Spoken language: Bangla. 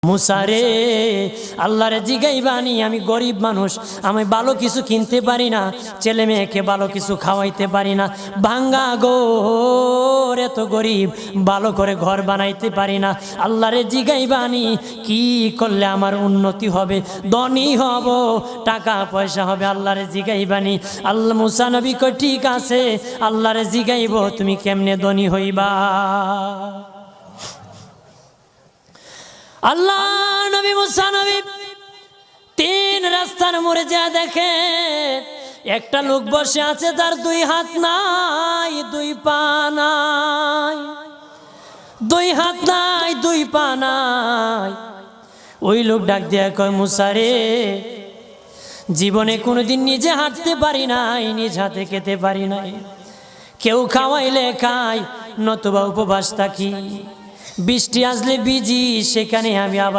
মুসারে আল্লাহরে জিগাইবানি, আমি গরিব মানুষ, আমি ভালো কিছু কিনতে পারি না, ছেলে মেয়েকে ভালো কিছু খাওয়াইতে পারি না, ভাঙ্গা ঘর, এত গরিব, ভালো করে ঘর বানাইতে পারি না। আল্লাহরে জিগাইবানি কি করলে আমার উন্নতি হবে, ধনী হব, টাকা পয়সা হবে। আল্লাহরে জিগাইবানি। আল্লাহ মুসা নবী কই ঠিক আছে, আল্লাহরে জিগাইব তুমি কেমনে ধনী হইবা। আল্লাহ নবী মুসা নবী তিন রাস্তার মোড়ে যা দেখে একটা লোক বসে আছে, তার দুই হাত নাই, দুই পা নাই, দুই হাত নাই, দুই পা নাই। ওই লোক ডাক দিয়া কয়, মুসা রে, জীবনে কোনোদিন নিজে হাঁটতে পারি নাই, নিজ হাতে খেতে পারি নাই, কেউ খাওয়াইলে খাই, নতুবা উপবাস থাকি, বৃষ্টি আসলে ভিজি, সেখানে আমি আবার